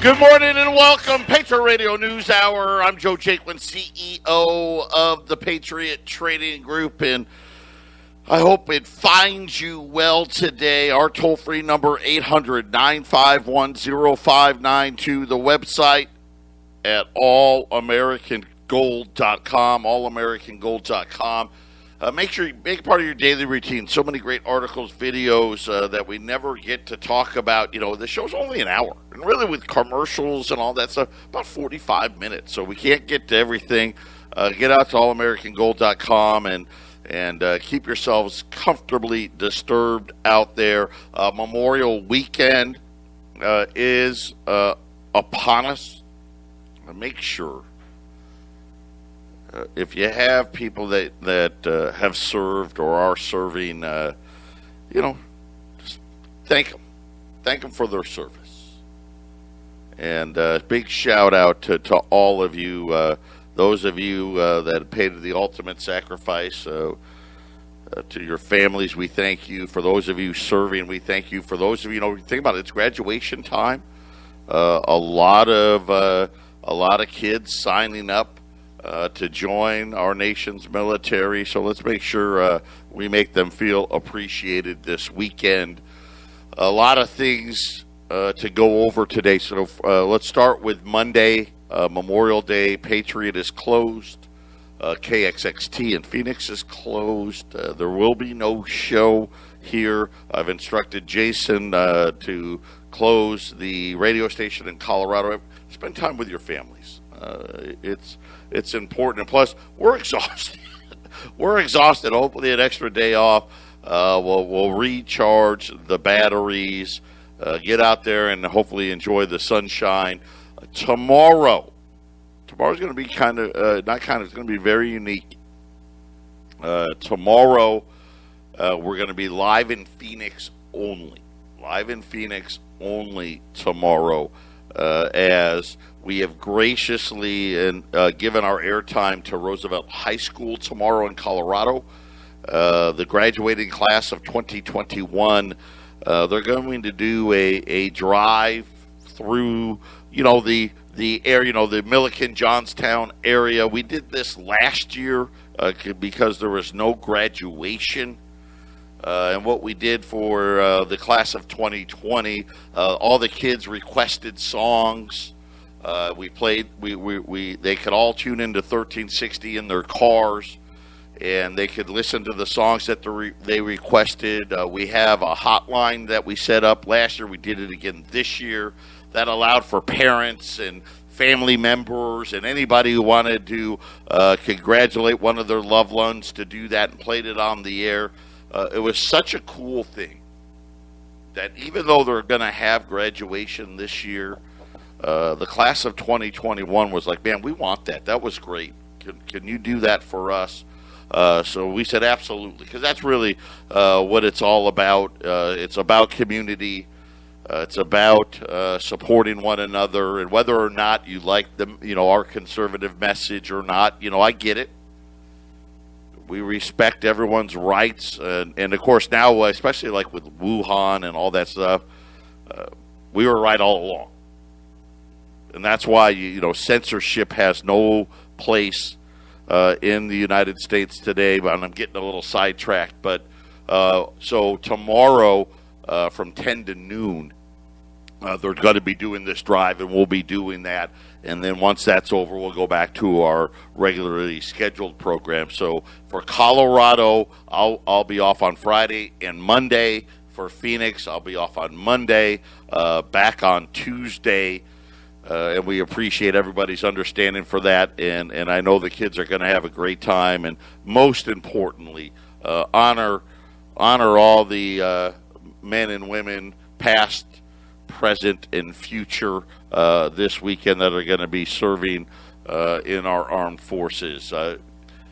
Good morning and welcome, Patriot Radio News Hour. I'm Joe Jaquin, CEO of the Patriot Trading Group, and I hope it finds you well today. Our toll-free number, 800-951-0592. The website at allamericangold.com, allamericangold.com. Make sure you make it part of your daily routine. So many great articles, videos that we never get to talk about. You know, the show's only an hour. And really with commercials and all that stuff, about 45 minutes. So we can't get to everything. Get out to allamericangold.com and keep yourselves comfortably disturbed out there. Memorial Weekend is upon us. Make sure. If you have people that have served or are serving, just thank them. Thank them for their service. And big shout out to all of you, those of you that paid the ultimate sacrifice. To your families, we thank you. For those of you serving, we thank you. For those of you, think about it, it's graduation time. A lot of kids signing up to join our nation's military, so let's make sure we make them feel appreciated this weekend. A lot of things to go over today, so let's start with Monday, Memorial Day. Patriot is closed. KXXT in Phoenix is closed. There will be no show here. I've instructed Jason to close the radio station in Colorado. Spend time with your families. It's important. And plus, we're exhausted. We're exhausted. Hopefully, an extra day off will recharge the batteries. Get out there and hopefully enjoy the sunshine. Tomorrow's going to be it's going to be very unique. Tomorrow, we're going to be live in Phoenix only. Live in Phoenix only tomorrow, as we have graciously given our airtime to Roosevelt High School tomorrow in Colorado. The graduating class of 2021, they're going to do a drive through, the area, the Milliken, Johnstown area. We did this last year because there was no graduation. And what we did for the class of 2020, all the kids requested songs. We played. They could all tune into 1360 in their cars, and they could listen to the songs that they requested. We have a hotline that we set up last year. We did it again this year. That allowed for parents and family members and anybody who wanted to congratulate one of their loved ones to do that, and played it on the air. It was such a cool thing that even though they're going to have graduation this year, the class of 2021 was like, man, we want that. That was great. Can you do that for us? So we said absolutely, because that's really what it's all about. It's about community. It's about supporting one another, and whether or not you like them, our conservative message or not, I get it. We respect everyone's rights, and of course now, especially like with Wuhan and all that stuff, we were right all along, and that's why censorship has no place in the United States today. But I'm getting a little sidetracked. But so tomorrow from 10 to noon, they're going to be doing this drive, and we'll be doing that. And then once that's over, we'll go back to our regularly scheduled program. So for Colorado, I'll be off on Friday and Monday. For Phoenix, I'll be off on Monday, back on Tuesday. And we appreciate everybody's understanding for that. And I know the kids are going to have a great time. And most importantly, honor all the men and women, past, present, and future, this weekend that are going to be serving in our armed forces.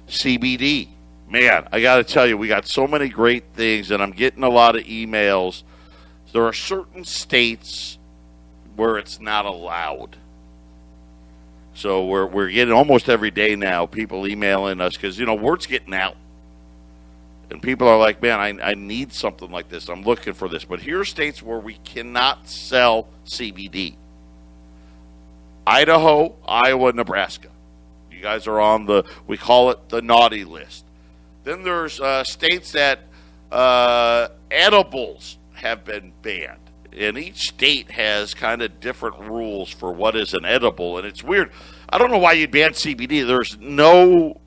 CBD, man, I got to tell you, we got so many great things, and I'm getting a lot of emails. There are certain states where it's not allowed. So we're getting almost every day now people emailing us because, word's getting out. And people are like, man, I need something like this. I'm looking for this. But here are states where we cannot sell CBD. Idaho, Iowa, Nebraska. You guys are on we call it the naughty list. Then there's states that edibles have been banned. And each state has kind of different rules for what is an edible. And it's weird. I don't know why you'd ban CBD. There's no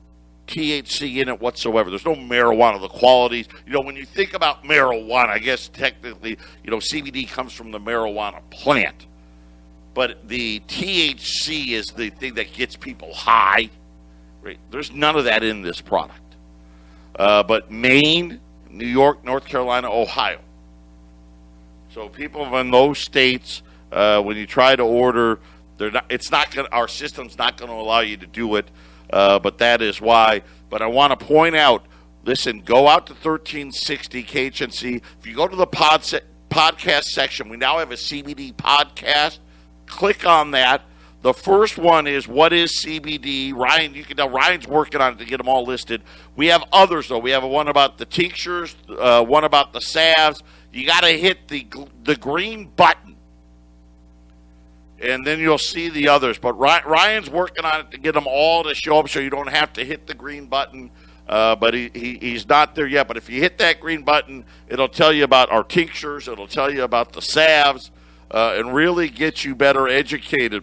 THC in it whatsoever. There's no marijuana. The qualities, when you think about marijuana, I guess technically, CBD comes from the marijuana plant. But the THC is the thing that gets people high. Right? There's none of that in this product. But Maine, New York, North Carolina, Ohio. So people in those states, when you try to order, our system's not going to allow you to do it. But that is why. But I want to point out, listen, go out to 1360 KHNC. If you go to the podcast section, we now have a CBD podcast. Click on that. The first one is what is CBD. Ryan, you can tell Ryan's working on it to get them all listed. We have others, though. We have one about the tinctures, one about the salves. You got to hit the green button, and then you'll see the others. But Ryan's working on it to get them all to show up so you don't have to hit the green button. But he's not there yet. But if you hit that green button, it'll tell you about our tinctures. It'll tell you about the salves and really get you better educated.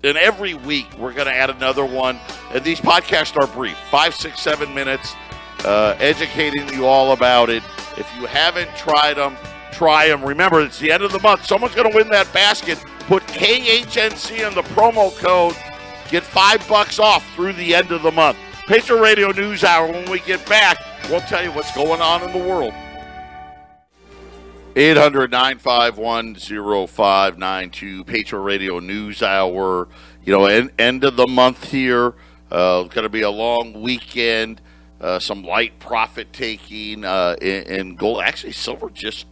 And every week we're going to add another one. And these podcasts are brief, 5, 6, 7 minutes, educating you all about it. If you haven't tried them, try them. Remember, it's the end of the month. Someone's going to win that basket. Put KHNC in the promo code. Get $5 off through the end of the month. Patriot Radio News Hour. When we get back, we'll tell you what's going on in the world. 800-951-0592. Patriot Radio News Hour. End of the month here. It's going to be a long weekend. Some light profit taking in gold. Actually, silver just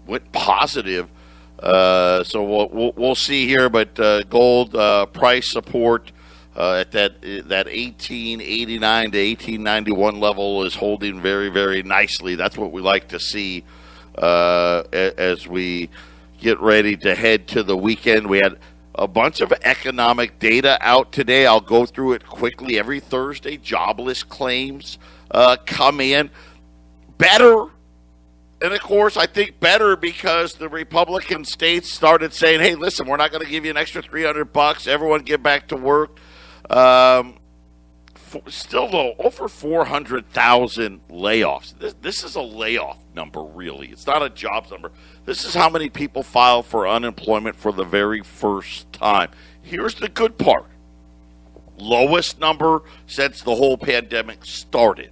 went positive. So we'll see here. But gold price support at that 1889 to 1891 level is holding very, very nicely. That's what we like to see as we get ready to head to the weekend. We had a bunch of economic data out today. I'll go through it quickly. Every Thursday, jobless claims come in. Better. And, of course, I think better because the Republican states started saying, hey, listen, we're not going to give you an extra $300. Everyone get back to work. Still, though, over 400,000 layoffs. This is a layoff number, really. It's not a jobs number. This is how many people file for unemployment for the very first time. Here's the good part. Lowest number since the whole pandemic started.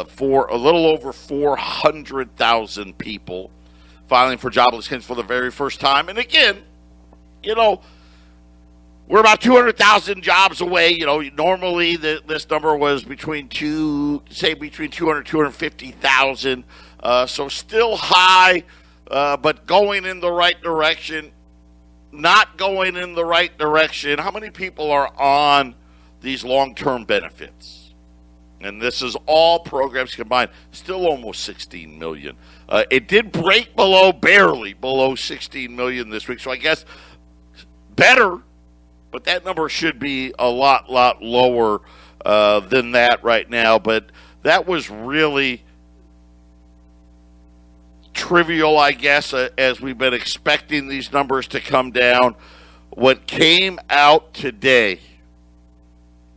For a little over 400,000 people filing for jobless claims for the very first time. And again, we're about 200,000 jobs away. Normally this number was between 200,000 250,000. So still high, but going in the right direction. Not going in the right direction. How many people are on these long-term benefits? And this is all programs combined. Still almost 16 million. It did break barely below 16 million this week. So I guess better, but that number should be a lot lower than that right now. But that was really trivial, I guess, as we've been expecting these numbers to come down. What came out today,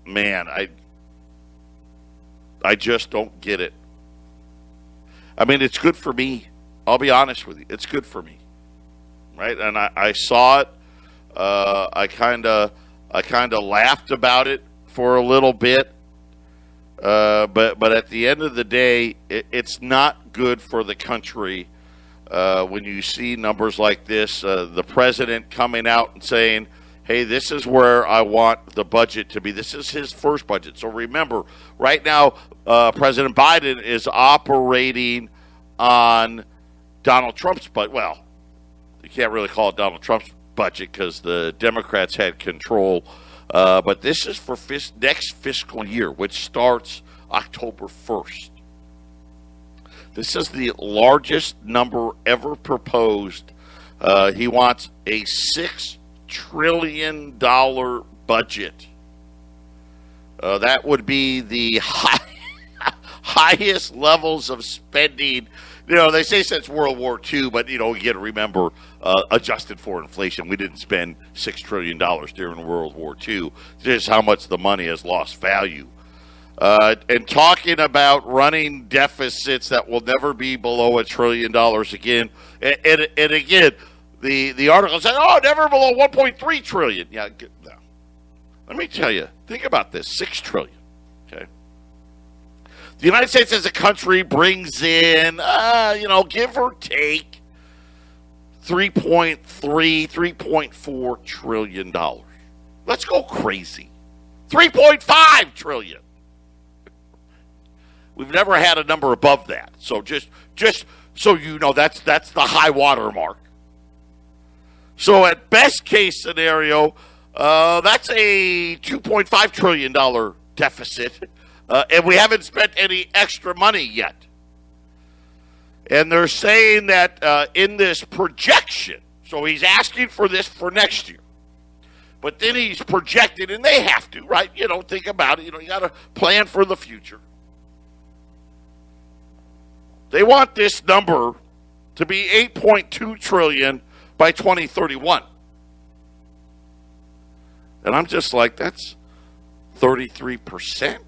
man, I just don't get it. I mean, it's good for me. I'll be honest with you. It's good for me. Right? And I saw it. I kind of laughed about it for a little bit. But at the end of the day, it's not good for the country when you see numbers like this. The president coming out and saying, hey, this is where I want the budget to be. This is his first budget. So remember, right now, President Biden is operating on Donald Trump's budget. Well, you can't really call it Donald Trump's budget because the Democrats had control. But this is for next fiscal year, which starts October 1st. This is the largest number ever proposed. He wants a $6 trillion budget. That would be the highest levels of spending. They say since World War II, but, you got to remember, adjusted for inflation, we didn't spend $6 trillion during World War II. Just how much the money has lost value. And talking about running deficits that will never be below $1 trillion again. And again, the article said, never below 1.3 trillion. Yeah, no. Let me tell you, think about this, 6 trillion. Okay. The United States as a country brings in, give or take, $3.4 trillion. Let's go crazy. 3.5 trillion. We've never had a number above that. So just so you know, that's the high water mark. So at best case scenario, that's a $2.5 trillion deficit. And we haven't spent any extra money yet. And they're saying that in this projection, so he's asking for this for next year. But then he's projected, and they have to, right? Think about it. You got to plan for the future. They want this number to be $8.2 trillion by 2031. And I'm just like, that's 33%.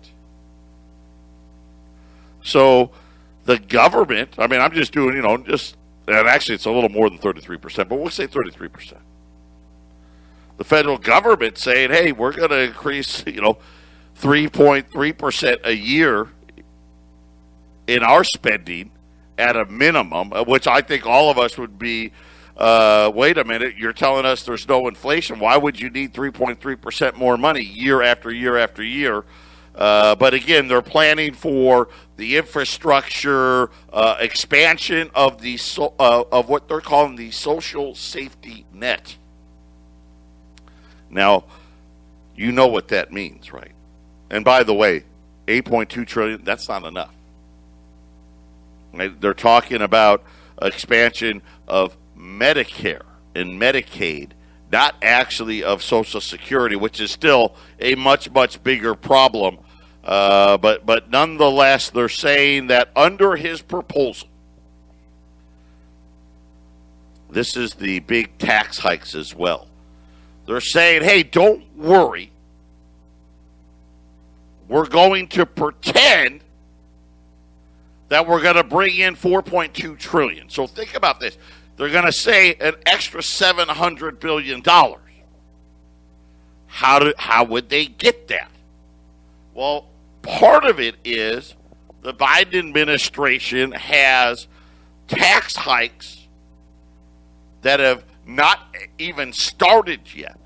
So the government, I'm just doing, and actually it's a little more than 33%, but we'll say 33%. The federal government saying, hey, we're going to increase, 3.3% a year in our spending at a minimum, which I think all of us would be, wait a minute, you're telling us there's no inflation. Why would you need 3.3% more money year after year after year? But again, they're planning for the infrastructure expansion of the of what they're calling the social safety net. Now, you know what that means, right? And by the way, 8.2 trillion, that's not enough. Right? They're talking about expansion of Medicare and Medicaid, not actually of Social Security, which is still a much, much bigger problem. But nonetheless, they're saying that under his proposal, this is the big tax hikes as well. They're saying, hey, don't worry. We're going to pretend that we're going to bring in $4.2 trillion. So think about this. They're going to say an extra $700 billion. How would they get that? Well, part of it is the Biden administration has tax hikes that have not even started yet,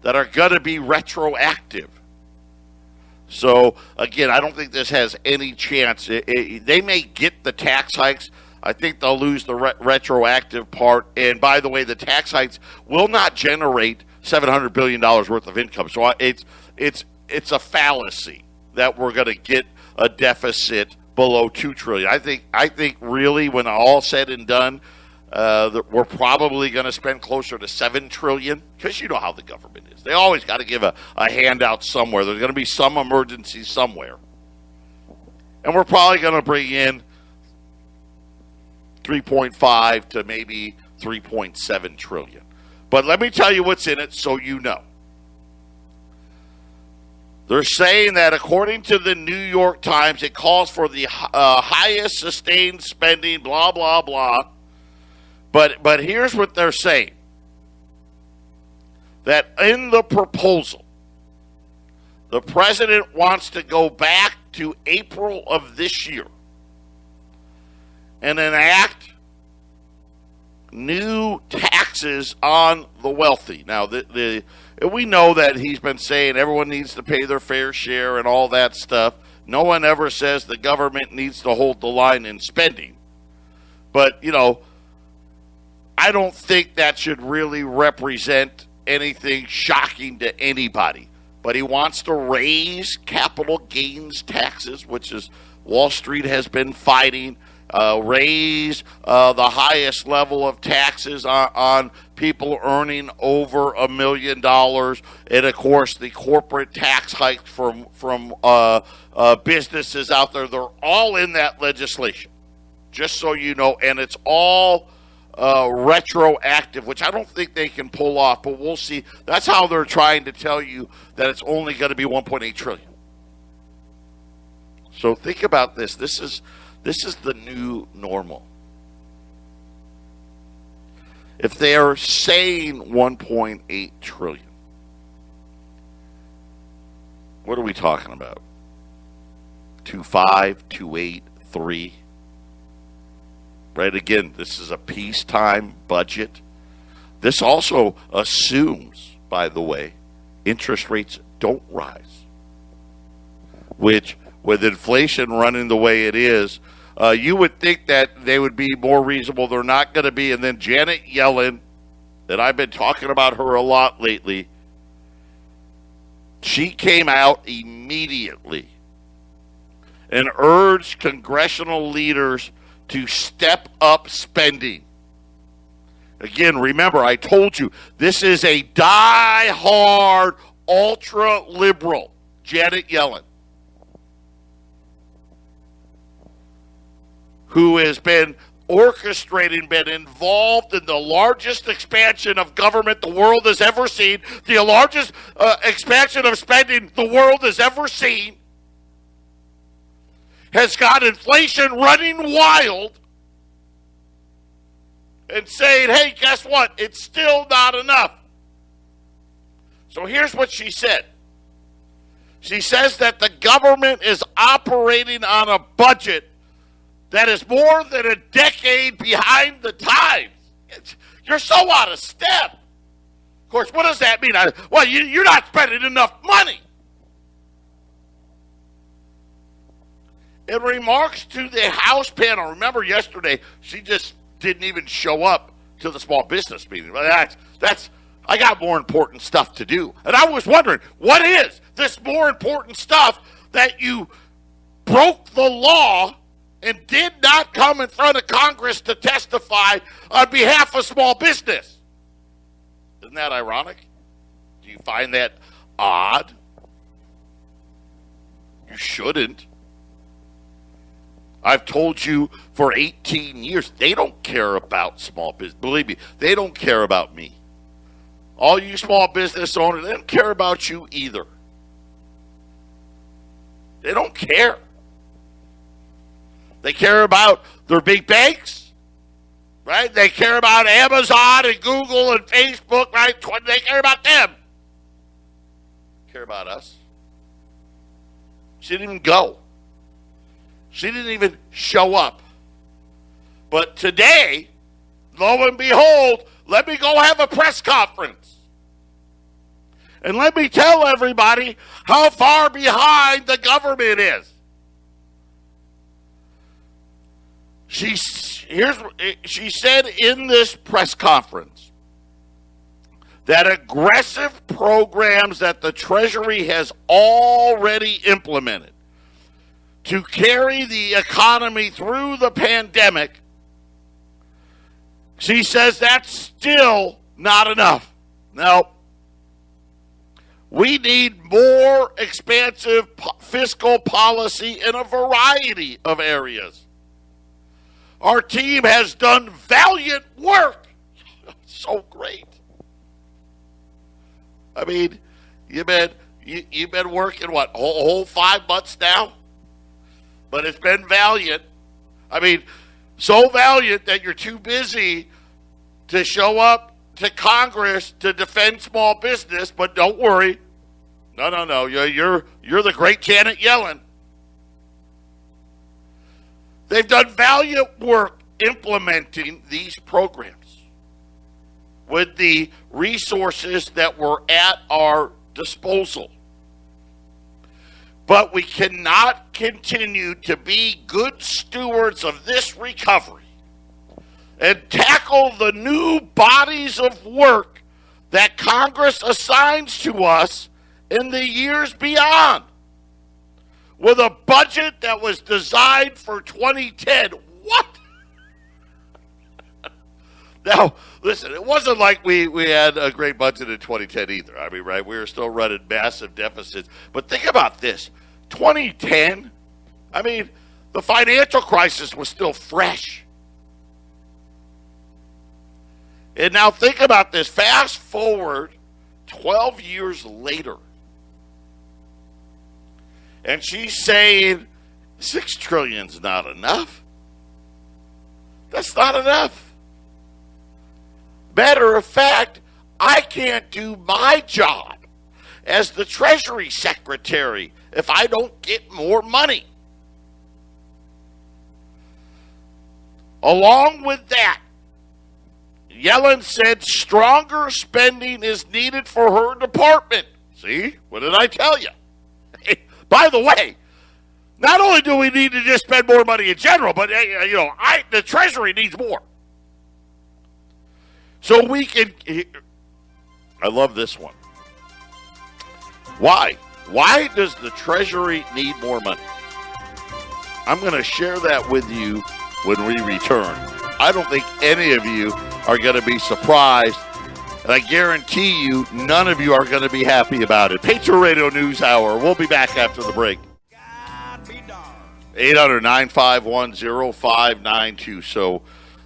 that are going to be retroactive. So, again, I don't think this has any chance. They may get the tax hikes. I think they'll lose the retroactive part. And by the way, the tax hikes will not generate $700 billion worth of income. So it's a fallacy that we're going to get a deficit below $2 trillion. I think really, when all said and done, we're probably going to spend closer to $7 trillion, because you know how the government is. They always got to give a handout somewhere. There's going to be some emergency somewhere. And we're probably going to bring in 3.5 to maybe 3.7 trillion. But let me tell you what's in it so you know. They're saying that according to the New York Times, it calls for the highest sustained spending, blah, blah, blah. But here's what they're saying. That in the proposal, the president wants to go back to April of this year and enact new taxes on the wealthy. Now, we know that he's been saying everyone needs to pay their fair share and all that stuff. No one ever says the government needs to hold the line in spending. But, I don't think that should really represent anything shocking to anybody. But he wants to raise capital gains taxes, which is Wall Street has been fighting. raise the highest level of taxes on people earning over $1 million, and of course the corporate tax hikes from businesses out there. They're all in that legislation, just so you know, and it's all retroactive, which I don't think they can pull off, but we'll see. That's how they're trying to tell you that it's only going to be $1.8 trillion. So think about this. This is the new normal. If they're saying $1.8 trillion, what are we talking about? 2.5, 2.8, 3. Right? Again, this is a peacetime budget. This also assumes, by the way, interest rates don't rise, which, with inflation running the way it is, you would think that they would be more reasonable. They're not going to be. And then Janet Yellen, that I've been talking about her a lot lately, she came out immediately and urged congressional leaders to step up spending. Again, remember, I told you, this is a die-hard, ultra-liberal Janet Yellen, who has been orchestrating, been involved in the largest expansion of government the world has ever seen, the largest expansion of spending the world has ever seen, has got inflation running wild, and saying, hey, guess what? It's still not enough. So here's what she said. She says that the government is operating on a budget that is more than a decade behind the times. You're so out of step. Of course, what does that mean? Well, you're not spending enough money. In remarks to the House panel, remember yesterday, she just didn't even show up to the small business meeting. That's I got more important stuff to do. And I was wondering, what is this more important stuff that you broke the law and did not come in front of Congress to testify on behalf of small business? Isn't that ironic? Do you find that odd? You shouldn't. I've told you for 18 years, they don't care about small business. Believe me, they don't care about me. All you small business owners, they don't care about you either. They don't care. They care about their big banks, right? They care about Amazon and Google and Facebook, right? They care about them. They care about us. She didn't even go. She didn't even show up. But today, lo and behold, let me go have a press conference. And let me tell everybody how far behind the government is. She said in this press conference that aggressive programs that the Treasury has already implemented to carry the economy through the pandemic, she says that's still not enough. No. We need more expansive fiscal policy in a variety of areas. Our team has done valiant work. So great. I mean, you've been working, what, a whole 5 months now? But it's been valiant. I mean, so valiant that you're too busy to show up to Congress to defend small business. But don't worry. No. You're the great Janet Yellen. They've done valiant work implementing these programs with the resources that were at our disposal. But we cannot continue to be good stewards of this recovery and tackle the new bodies of work that Congress assigns to us in the years beyond with a budget that was designed for 2010. What? Now, listen, it wasn't like we had a great budget in 2010 either. I mean, right, we were still running massive deficits. But think about this. 2010, I mean, the financial crisis was still fresh. And now think about this. Fast forward 12 years later. And she's saying $6 trillion's not enough. That's not enough. Matter of fact, I can't do my job as the Treasury Secretary if I don't get more money. Along with that, Yellen said stronger spending is needed for her department. See? What did I tell you? By the way, not only do we need to just spend more money in general, but the Treasury needs more. So we can. I love this one. Why? Why does the Treasury need more money? I'm going to share that with you when we return. I don't think any of you are going to be surprised, and I guarantee you none of you are going to be happy about it. Patriot Radio News Hour. We'll be back after the break. 800-951-0592. So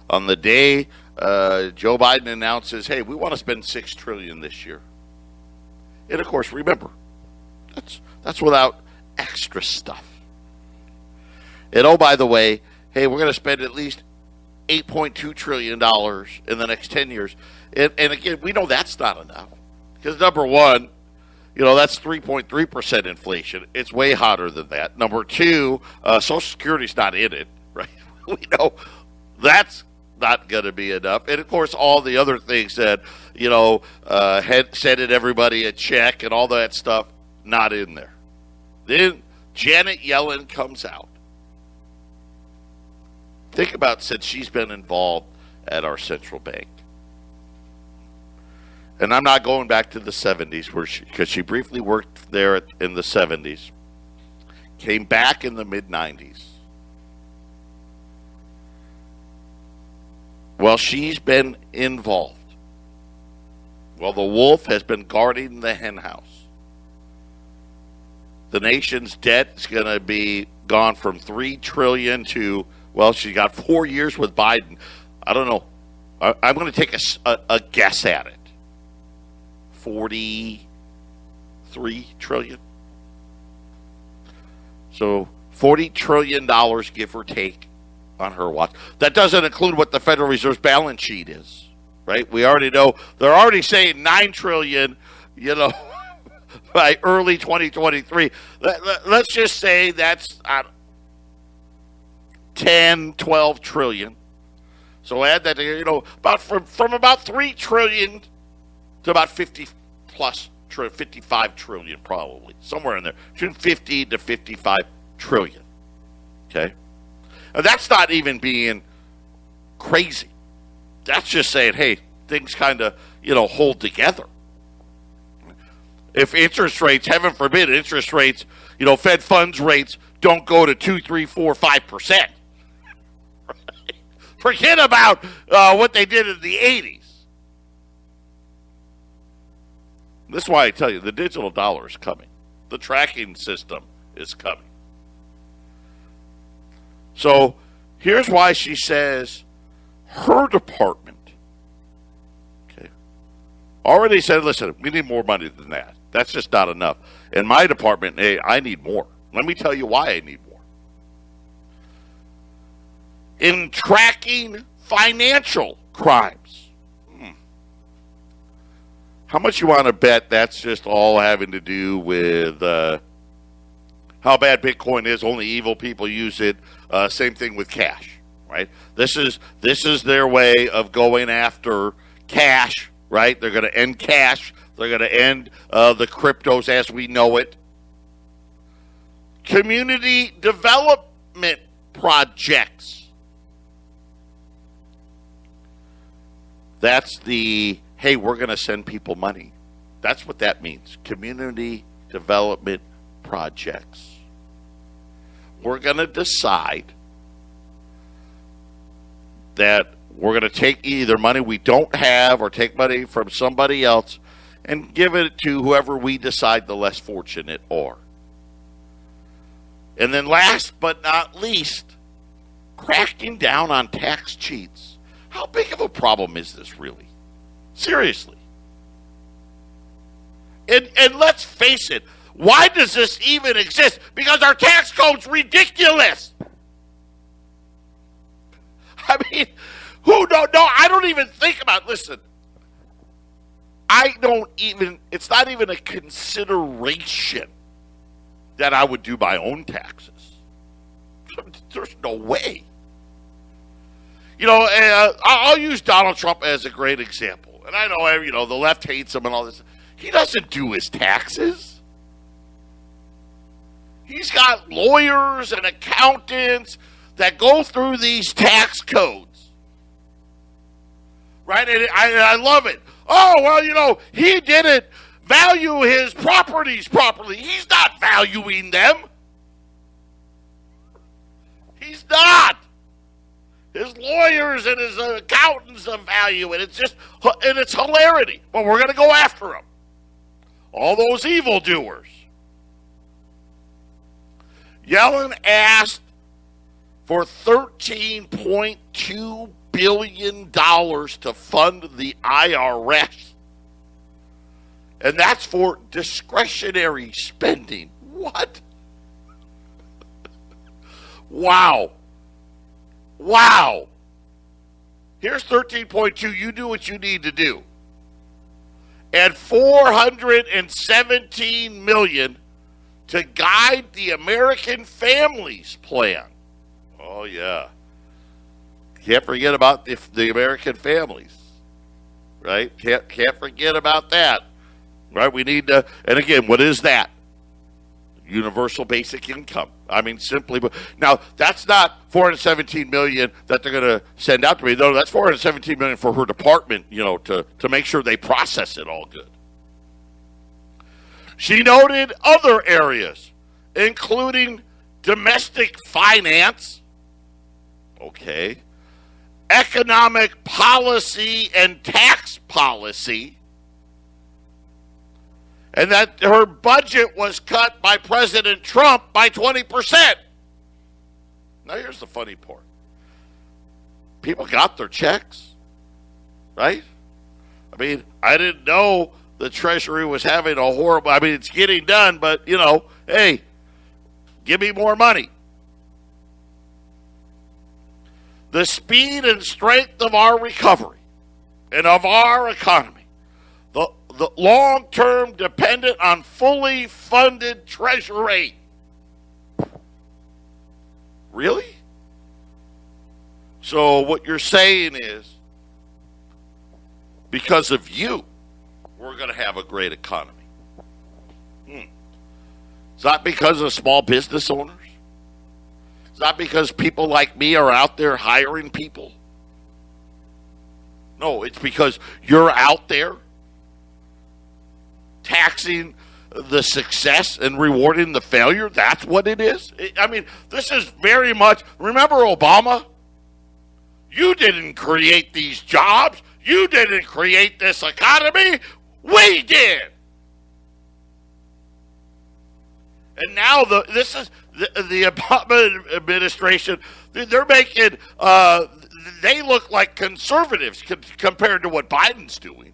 on the day Joe Biden announces, hey, we want to spend $6 trillion this year. And of course, remember, that's without extra stuff. And oh, by the way, hey, we're going to spend at least $8.2 trillion in the next 10 years. And again, we know that's not enough. Because number one, that's 3.3% inflation. It's way hotter than that. Number two, Social Security's not in it, right? We know that's not going to be enough. And, of course, all the other things that, had sending everybody a check and all that stuff, not in there. Then Janet Yellen comes out. Think about since she's been involved at our central bank. And I'm not going back to the 70s because she briefly worked there in the 70s. Came back in the mid-90s. Well, she's been involved. Well, the wolf has been guarding the hen house. The nation's debt is going to be gone from $3 trillion to, well, she got 4 years with Biden. I don't know. I'm going to take a guess at it. $43 trillion. So $40 trillion, give or take, on her watch. That doesn't include what the Federal Reserve's balance sheet is, right? We already know they're already saying $9 trillion, by early 2023. Let's just say that's 10, 12 trillion. So add that to, about from about 3 trillion to about 55 trillion probably. Somewhere in there. Between 50 to 55 trillion. Okay? Now, that's not even being crazy. That's just saying, hey, things kind of, hold together. If interest rates, heaven forbid, Fed funds rates don't go to 2, 3, 4, 5%. Forget about what they did in the 80s. This is why I tell you, the digital dollar is coming. The tracking system is coming. So here's why she says her department, already said, listen, we need more money than that. That's just not enough. In my department, hey, I need more. Let me tell you why I need more. In tracking financial crimes. How much you want to bet that's just all having to do with how bad Bitcoin is? Only evil people use it. Same thing with cash, right? This is their way of going after cash, right? They're going to end cash. They're going to end the cryptos as we know it. Community development projects. That's the, hey, we're going to send people money. That's what that means. Community development projects. We're going to decide that we're going to take either money we don't have or take money from somebody else and give it to whoever we decide the less fortunate are. And then last but not least, cracking down on tax cheats. How big of a problem is this really? Seriously. And let's face it, why does this even exist? Because our tax code's ridiculous. I mean, I don't even think about, listen, it's not even a consideration that I would do my own taxes. There's no way. I'll use Donald Trump as a great example. And I know, the left hates him and all this. He doesn't do his taxes. He's got lawyers and accountants that go through these tax codes. Right? And I love it. Oh, well, he didn't value his properties properly. He's not valuing them. He's not. His lawyers and his accountants value it. It's hilarity. But we're going to go after them. All those evildoers. Yellen asked for $13.2 billion to fund the IRS. And that's for discretionary spending. What? Wow. Here's 13.2. You do what you need to do. And $417 million to guide the American Families Plan. Oh, yeah. Can't forget about the American families, right? Can't forget about that, right? We need to, and again, what is that? Universal basic income. I mean, simply, but now that's not $417 million that they're going to send out to me. No, that's $417 million for her department, to make sure they process it all good. She noted other areas, including domestic finance, okay, economic policy and tax policy, and that her budget was cut by President Trump by 20%. Now, here's the funny part. People got their checks, right? I mean, I didn't know the Treasury was having a horrible, it's getting done, but, hey, give me more money. The speed and strength of our recovery and of our economy, the long-term dependent on fully funded Treasury. Really? So what you're saying is, because of you, we're going to have a great economy. It's not because of small business owners. It's not because people like me are out there hiring people. No, it's because you're out there taxing the success and rewarding the failure. That's what it is. This is very much, remember Obama? You didn't create these jobs. You didn't create this economy. We did. And now this is the Obama administration. They're making, they look like conservatives compared to what Biden's doing.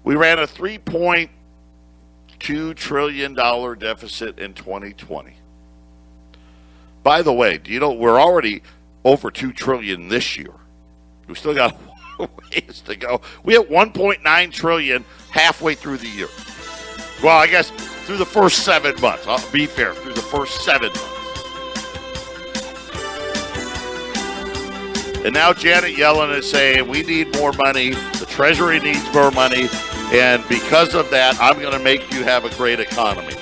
We ran a $3.2 trillion deficit in 2020. By the way, do you know we're already over $2 trillion this year? We still got ways to go. We hit $1.9 trillion halfway through the year. Well, I guess through the first 7 months. I'll be fair, through the first 7 months. And now Janet Yellen is saying we need more money. The Treasury needs more money. And because of that, I'm going to make you have a great economy.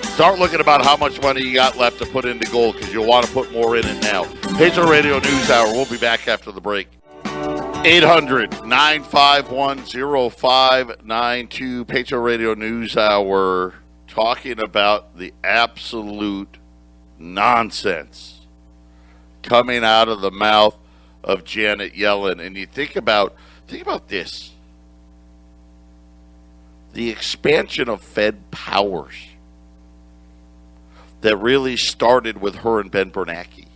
Start looking about how much money you got left to put into gold because you'll want to put more in it now. Patriot Radio News Hour. We'll be back after the break. 800-951-0592. Patriot Radio News Hour. talking about the absolute nonsense coming out of the mouth of Janet Yellen. And you think about this. The expansion of Fed powers that really started with her and Ben Bernanke.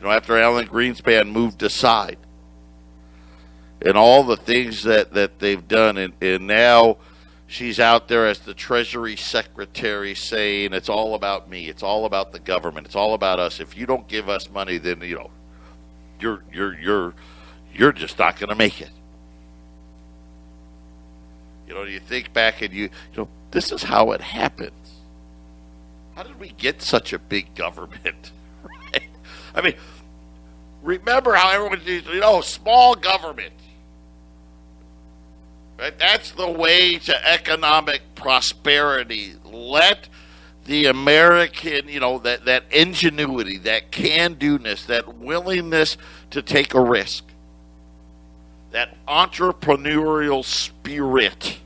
After Alan Greenspan moved aside, and all the things that they've done, and now she's out there as the Treasury Secretary saying it's all about me, it's all about the government, it's all about us. If you don't give us money, then you're just not going to make it. You think back and this is how it happens. How did we get such a big government? Right? I mean, remember how everyone says, small government. Right? That's the way to economic prosperity. Let the American, that ingenuity, that can-do-ness, that willingness to take a risk, that entrepreneurial spirit,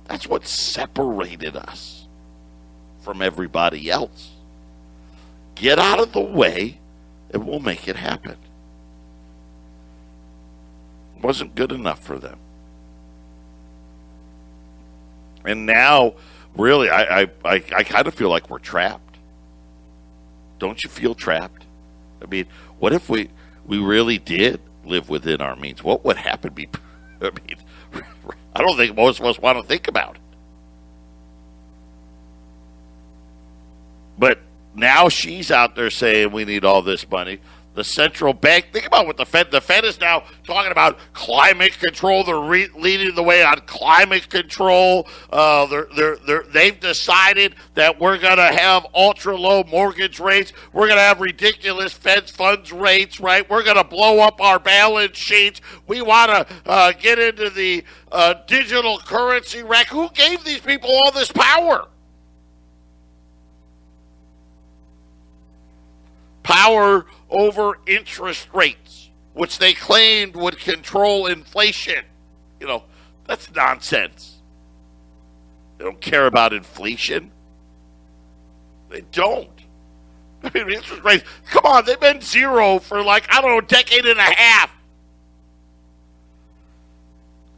that's what separated us from everybody else. Get out of the way and we'll make it happen. It wasn't good enough for them. And now, really, I kind of feel like we're trapped. Don't you feel trapped? I mean, what if we really did live within our means? What would happen? I don't think most of us want to think about it. But now she's out there saying we need all this money. The central bank, think about what the Fed is now talking about climate control. They're leading the way on climate control. They've decided that we're going to have ultra low mortgage rates. We're going to have ridiculous Fed funds rates, right? We're going to blow up our balance sheets. We want to get into the digital currency wreck. Who gave these people all this power? Power over interest rates, which they claimed would control inflation. That's nonsense. They don't care about inflation. They don't. I mean, interest rates, come on, they've been zero for a decade and a half.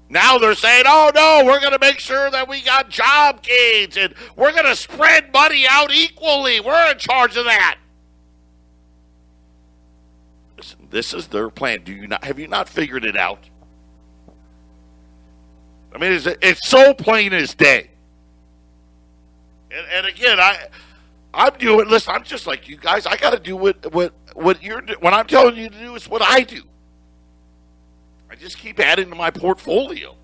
Now they're saying, oh no, we're going to make sure that we got job gains and we're going to spread money out equally. We're in charge of that. This is their plan. Have you not figured it out? I mean, it's so plain as day. And again, I'm doing. Listen, I'm just like you guys. I got to do what you're doing. What I'm telling you to do is what I do. I just keep adding to my portfolio.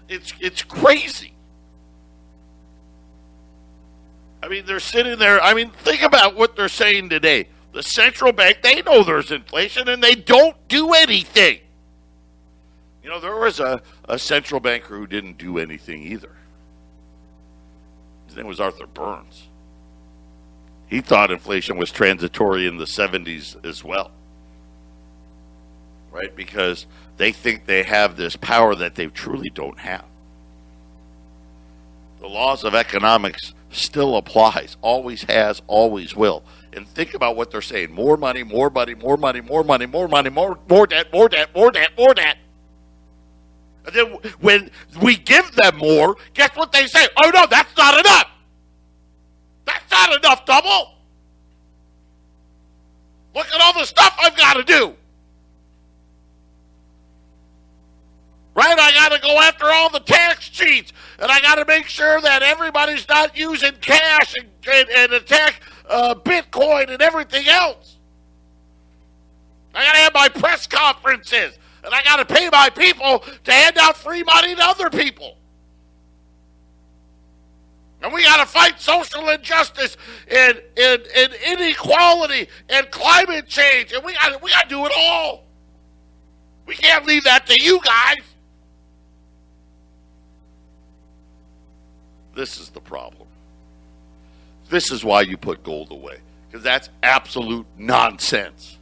It's crazy. I mean, they're sitting there. I mean, think about what they're saying today. The central bank, they know there's inflation, and they don't do anything. There was a central banker who didn't do anything either. His name was Arthur Burns. He thought inflation was transitory in the 70s as well. Right? Because they think they have this power that they truly don't have. The laws of economics still applies, always has, always will. And think about what they're saying. More money, more money, more money, more money, more money, more debt, more debt, more debt, more debt. And then when we give them more, guess what they say? Oh, no, that's not enough. That's not enough, double. Look at all the stuff I've got to do. Right? I got to go after all the tax cheats. And I got to make sure that everybody's not using cash and attack Bitcoin and everything else. I got to have my press conferences. And I got to pay my people to hand out free money to other people. And we got to fight social injustice and inequality and climate change. And we got to do it all. We can't leave that to you guys. This is the problem. This is why you put gold away, because that's absolute nonsense.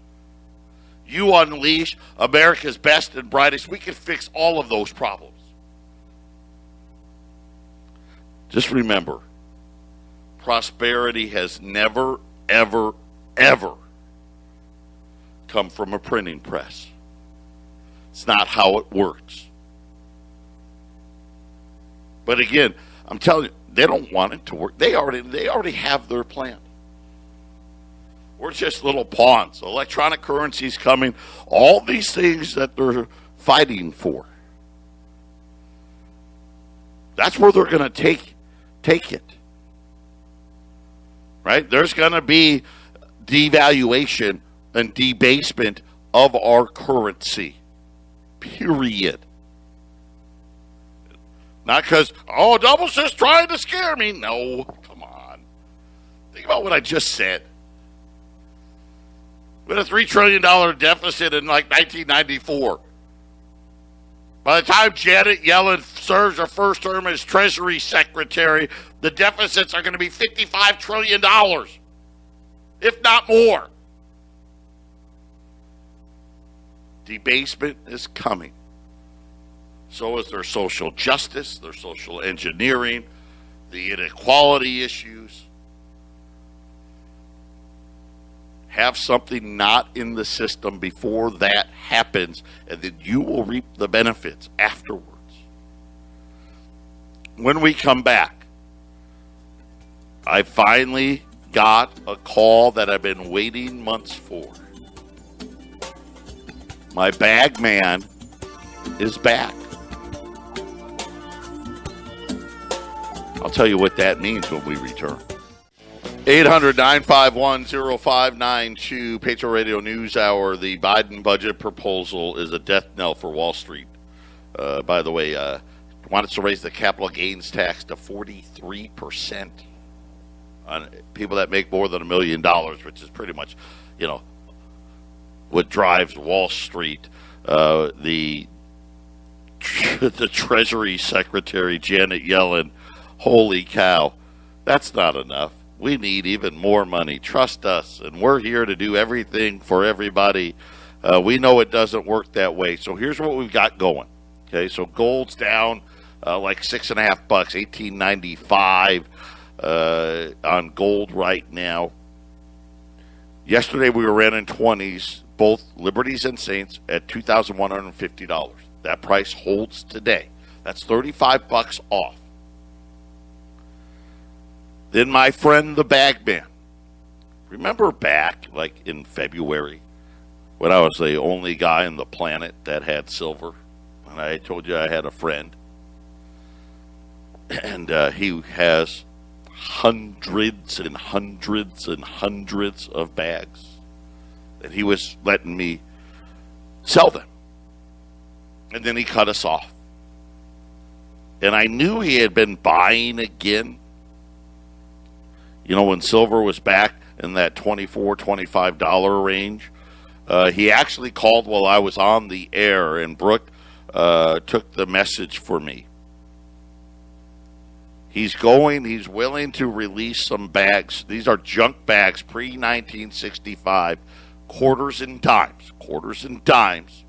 You unleash America's best and brightest. We can fix all of those problems. Just remember, prosperity has never, ever, ever come from a printing press. It's not how it works. But again, I'm telling you, they don't want it to work. They already have their plan. We're just little pawns. Electronic currency's coming. All these things that they're fighting for. That's where they're going to take it. Right? There's going to be devaluation and debasement of our currency. Period. Not because, Double's just trying to scare me. No, come on. Think about what I just said. We had a $3 trillion deficit in like 1994. By the time Janet Yellen serves her first term as Treasury Secretary, the deficits are going to be $55 trillion, if not more. Debasement is coming. So is their social justice, their social engineering, the inequality issues. Have something not in the system before that happens, and then you will reap the benefits afterwards. When we come back, I finally got a call that I've been waiting months for. My bag man is back. I'll tell you what that means when we return. 800-951-0592, Patriot Radio News Hour. The Biden budget proposal is a death knell for Wall Street. By the way, wants to raise the capital gains tax to 43% on people that make more than $1 million, which is pretty much, what drives Wall Street. The Treasury Secretary, Janet Yellen, holy cow, that's not enough. We need even more money. Trust us, and we're here to do everything for everybody. We know it doesn't work that way. So here's what we've got going. Okay, so gold's down like $6.50, $18.95 on gold right now. Yesterday we were in 20s, both Liberties and Saints, at $2,150. That price holds today. That's $35 off. Then my friend, the bagman. Remember back, like in February, when I was the only guy on the planet that had silver? And I told you I had a friend. And he has hundreds and hundreds and hundreds of bags. And he was letting me sell them. And then he cut us off. And I knew he had been buying again. When silver was back in that $24, $25 range, he actually called while I was on the air, and Brooke took the message for me. He's willing to release some bags. These are junk bags, pre-1965, quarters and dimes.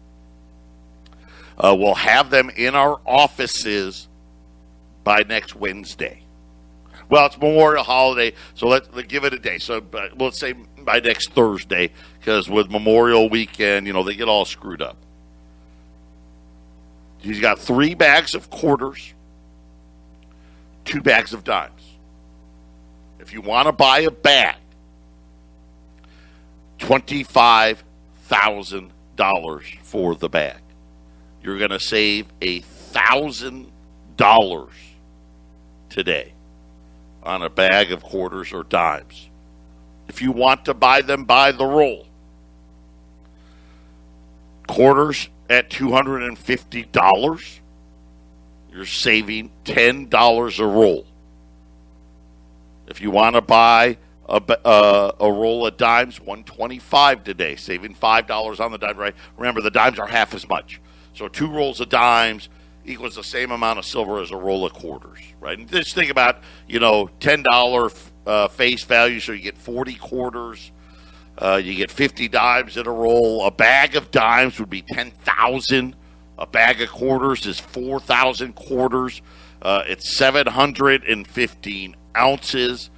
We'll have them in our offices by next Wednesday. Well, it's Memorial holiday, so let's give it a day. So let's say by next Thursday, because with Memorial weekend, they get all screwed up. He's got 3 bags of quarters, 2 bags of dimes. If you want to buy a bag, $25,000 for the bag. You're going to save $1,000 today on a bag of quarters or dimes. If you want to buy them by the roll, quarters at $250, you're saving $10 a roll. If you want to buy a roll of dimes, $125 today, saving $5 on the dime. Right? Remember, the dimes are half as much. So 2 rolls of dimes equals the same amount of silver as a roll of quarters, right? And just think about, $10 face value, so you get 40 quarters, you get 50 dimes in a roll. A bag of dimes would be 10,000. A bag of quarters is 4,000 quarters. It's 715 ounces.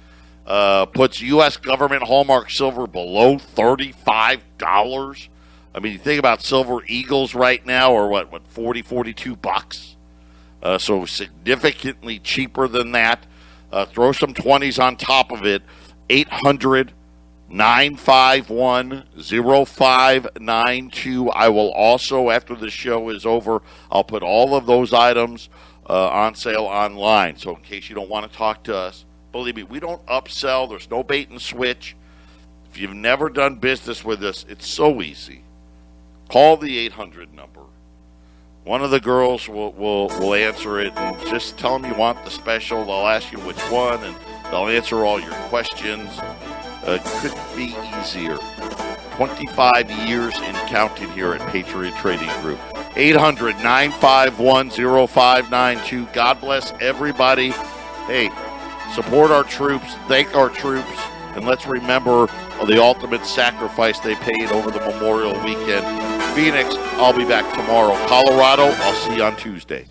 Puts U.S. government hallmark silver below $35. I mean, you think about silver eagles right now are what 40, 42 bucks. So significantly cheaper than that. Throw some 20s on top of it. 800-951-0592. I will also, after the show is over, I'll put all of those items on sale online. So in case you don't want to talk to us, believe me, we don't upsell. There's no bait and switch. If you've never done business with us, it's so easy. Call the 800 number. One of the girls will answer it, and just tell them you want the special. They'll ask you which one, and they'll answer all your questions. Could be easier. 25 years and counting here at Patriot Trading Group. 800-951-0592. God bless everybody. Hey, support our troops, thank our troops, and let's remember the ultimate sacrifice they paid over the Memorial Weekend. Phoenix, I'll be back tomorrow. Colorado, I'll see you on Tuesday.